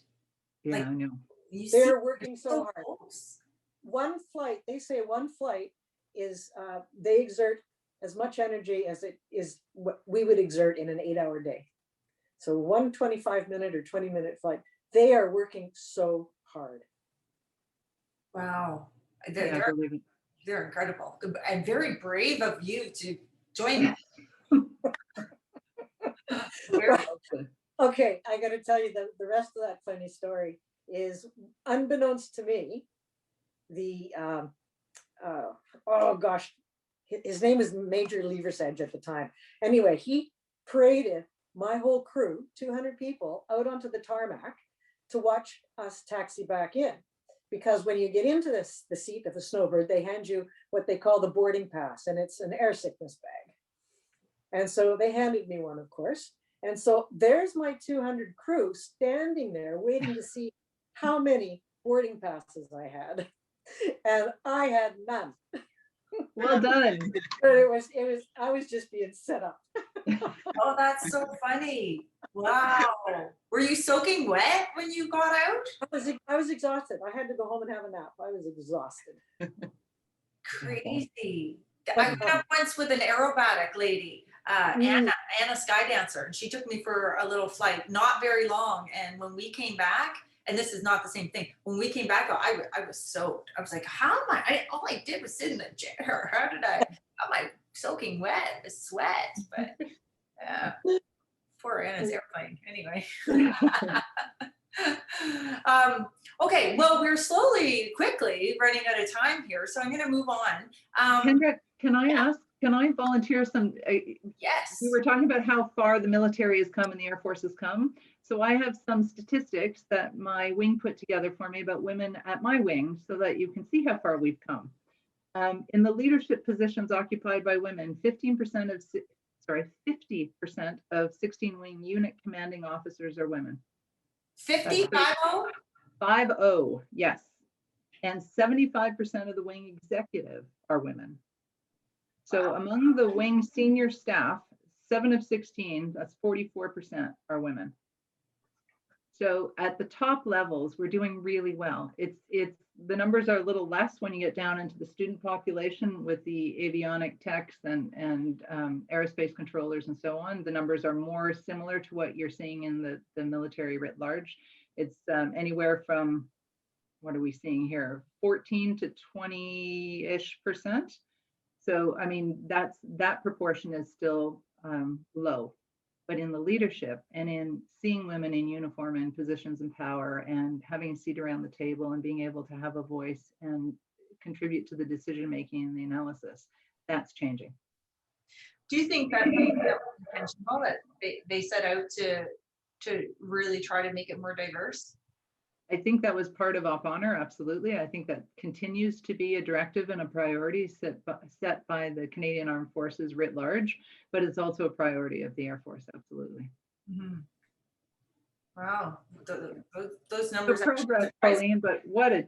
Yeah, like, I know. They're working so hard. Close. They say one flight is, they exert as much energy as it is what we would exert in an 8-hour day. So one 25-minute or 20-minute flight, they are working so hard. Wow. Yeah, I believe it. They're incredible and very brave of you to join them. Okay, I got to tell you the rest of that funny story is unbeknownst to me. The oh gosh, his name is Major Leversedge at the time. Anyway, he paraded my whole crew, 200 people, out onto the tarmac to watch us taxi back in. Because when you get into the seat of a snowbird, they hand you what they call the boarding pass, and it's an air sickness bag. And so they handed me one, of course. And so there's my 200 crew standing there waiting to see how many boarding passes I had. And I had none. Well done. But I was just being set up. Oh, that's so funny. Wow. Were you soaking wet when you got out? I was exhausted. I had to go home and have a nap. I was exhausted. Crazy. I went up once with an aerobatic lady, Anna Sky Dancer, and she took me for a little flight, not very long. And when we came back, and this is not the same thing, when we came back, I was soaked. I was like, how am all I did was sit in the chair. How am I soaking wet with sweat? But yeah, poor Anna's airplane. Anyway. Okay, well, we're quickly running out of time here, so I'm going to move on. Kendra, can I volunteer some? Yes. We were talking about how far the military has come and the Air Force has come. So I have some statistics that my wing put together for me about women at my wing so that you can see how far we've come. In the leadership positions occupied by women, 50% of 16 wing unit commanding officers are women. 50? 50, yes. And 75% of the wing executive are women. So among the wing senior staff, 7 of 16, that's 44% are women. So at the top levels, we're doing really well. The numbers are a little less when you get down into the student population with the avionic techs and aerospace controllers and so on. The numbers are more similar to what you're seeing in the military writ large. It's anywhere from, what are we seeing here, 14 to 20-ish%. So, I mean, that proportion is still low. But in the leadership and in seeing women in uniform in positions of power and having a seat around the table and being able to have a voice and contribute to the decision-making and the analysis, that's changing. Do you think that was intentional, that they set out to really try to make it more diverse? I think that was part of Op Honor, absolutely. I think that continues to be a directive and a priority set by the Canadian Armed Forces writ large, but it's also a priority of the Air Force, absolutely. Mm-hmm. Wow, those numbers. So progress, Colleen, but what an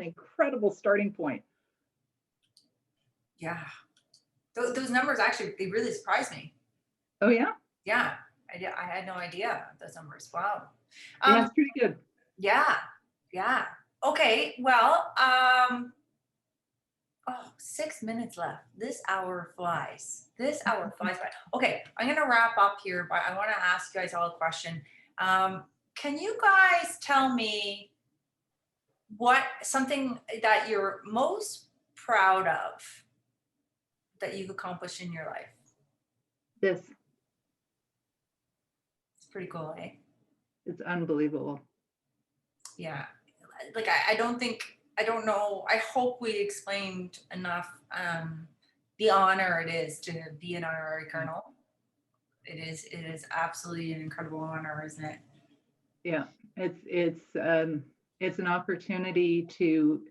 incredible starting point. Yeah, those numbers actually, they really surprised me. Oh yeah? Yeah, I had no idea those numbers. Wow. Yeah, it's pretty good. Yeah. Okay, well, 6 minutes left. This hour flies. By. Okay, I'm gonna wrap up here, but I want to ask you guys all a question. Can you guys tell me something that you're most proud of that you've accomplished in your life? This. It's pretty cool, eh? It's unbelievable. Yeah, like I don't know, I hope we explained enough the honor it is to be an honorary colonel. It is absolutely an incredible honor, isn't it? Yeah, it's an opportunity to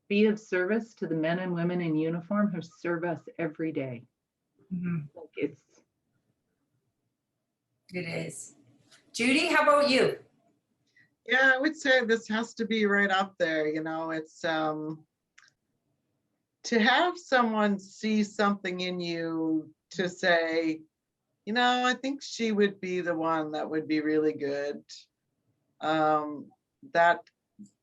be of service to the men and women in uniform who serve us every day. Mm-hmm. Like it is. Judy, how about you? Yeah, I would say this has to be right up there. You know, it's to have someone see something in you to say, you know, I think she would be the one that would be really good. That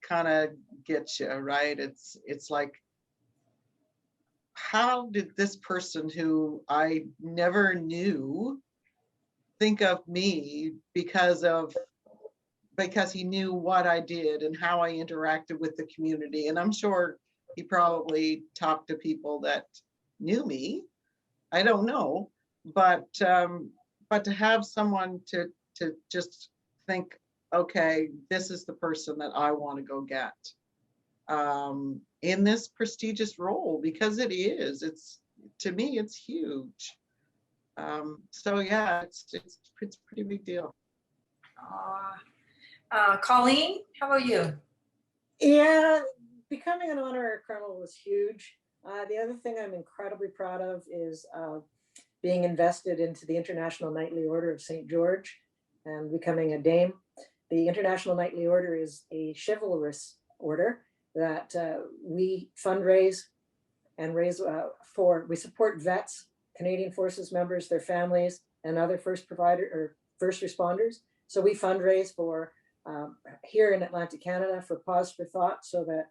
kind of gets you, right? It's like, how did this person who I never knew think of me because he knew what I did and how I interacted with the community? And I'm sure he probably talked to people that knew me. I don't know, but to have someone to to just think, okay, this is the person that I want to go get in this prestigious role, because it is. It's, to me, it's huge. So yeah, it's a pretty big deal. Colleen, how about you? Yeah, becoming an honorary colonel was huge. The other thing I'm incredibly proud of is being invested into the International Knightly Order of St. George and becoming a dame. The International Knightly Order is a chivalrous order that we fundraise and raise for. We support vets, Canadian Forces members, their families, and other first responders. So we fundraise for here in Atlantic Canada for Pause for Thought, so that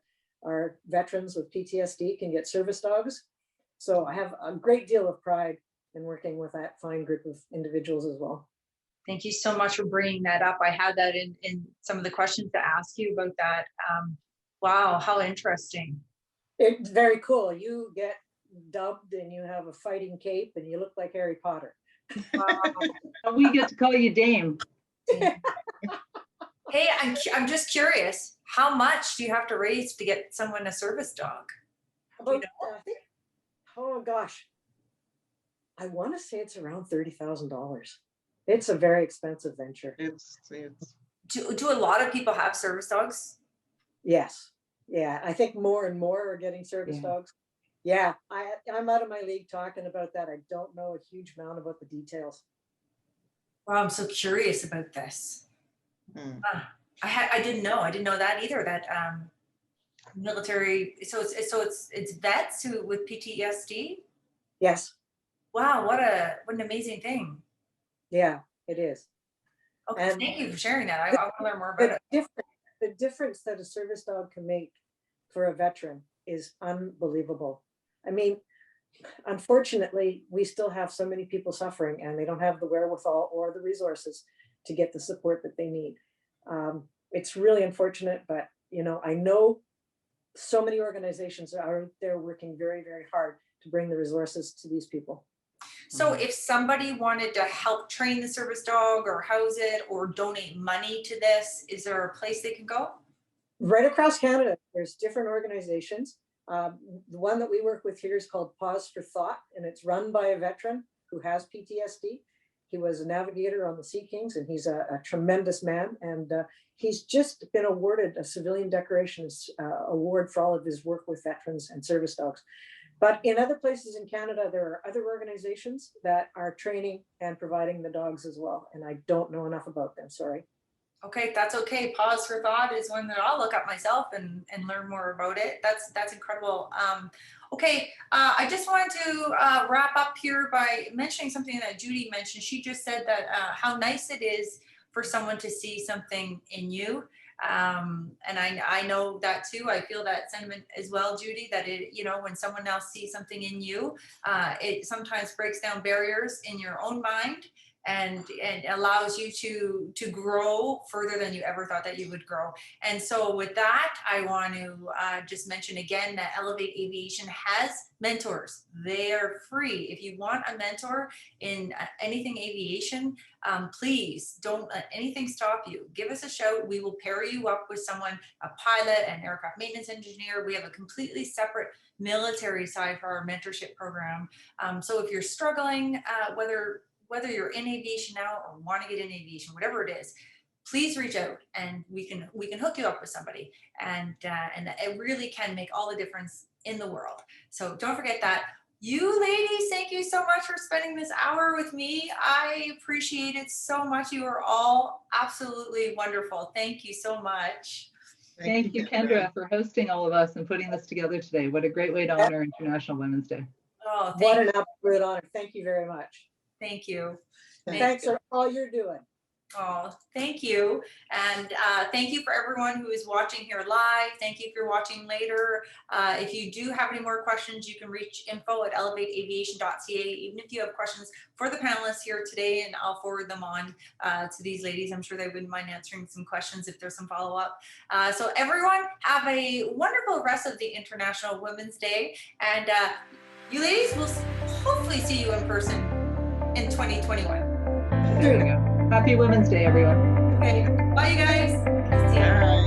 our veterans with PTSD can get service dogs. So I have a great deal of pride in working with that fine group of individuals as well. Thank you so much for bringing that up. I had that in some of the questions to ask you about that. Wow, how interesting. It's very cool. You get dubbed and you have a fighting cape and you look like Harry Potter. We get to call you Dame. Hey, I'm just curious, how much do you have to raise to get someone a service dog? About, I think, oh gosh, I want to say it's around $30,000. It's a very expensive venture. It's Do a lot of people have service dogs? Yes. Yeah, I think more and more are getting service dogs. Yeah, I'm out of my league talking about that. I don't know a huge amount about the details. Wow, I'm so curious about this. I didn't know that either, that military, so it's vets who with PTSD. Yes. Wow, what an amazing thing. Yeah, it is. Okay, And thank you for sharing that. I want to learn more about it. The difference that a service dog can make for a veteran is unbelievable. I mean, unfortunately, we still have so many people suffering and they don't have the wherewithal or the resources to get the support that they need. It's really unfortunate, but I know so many organizations are out there working very, very hard to bring the resources to these people. So if somebody wanted to help train the service dog or house it or donate money to this, is there a place they can go? Right across Canada, there's different organizations. The one that we work with here is called Pause for Thought, and it's run by a veteran who has PTSD. He was a navigator on the Sea Kings, and he's a tremendous man. And he's just been awarded a Civilian Decorations Award for all of his work with veterans and service dogs. But in other places in Canada, there are other organizations that are training and providing the dogs as well. And I don't know enough about them, sorry. Okay, that's okay. Pause for Thought is one that I'll look up myself and learn more about it. That's incredible. Okay, I just wanted to wrap up here by mentioning something that Judy mentioned. She just said that how nice it is for someone to see something in you. And I know that too. I feel that sentiment as well, Judy, that when someone else sees something in you, it sometimes breaks down barriers in your own mind and allows you to grow further than you ever thought that you would grow. And so with that, I want to just mention again that Elevate Aviation has mentors. They're free. If you want a mentor in anything aviation, please don't let anything stop you. Give us a shout. We will pair you up with someone, a pilot, an aircraft maintenance engineer. We have a completely separate military side for our mentorship program. So if you're struggling, whether you're in aviation now or want to get in aviation, whatever it is, please reach out and we can hook you up with somebody. And it really can make all the difference in the world. So don't forget that. You ladies, thank you so much for spending this hour with me. I appreciate it so much. You are all absolutely wonderful. Thank you so much. Thank you, Kendra, for hosting all of us and putting this together today. What a great way to honor International Women's Day. Oh, what an absolute honor. Thank you very much. Thank you. Thanks for all you're doing. Oh, thank you. And thank you for everyone who is watching here live. Thank you if you're watching later. If you do have any more questions, you can reach info@elevateaviation.ca. Even if you have questions for the panelists here today, and I'll forward them on to these ladies. I'm sure they wouldn't mind answering some questions if there's some follow-up. So everyone, have a wonderful rest of the International Women's Day. And you ladies, will hopefully see you in person in 2021. There you go. Happy Women's Day, everyone. Okay, bye you guys. See ya. All right.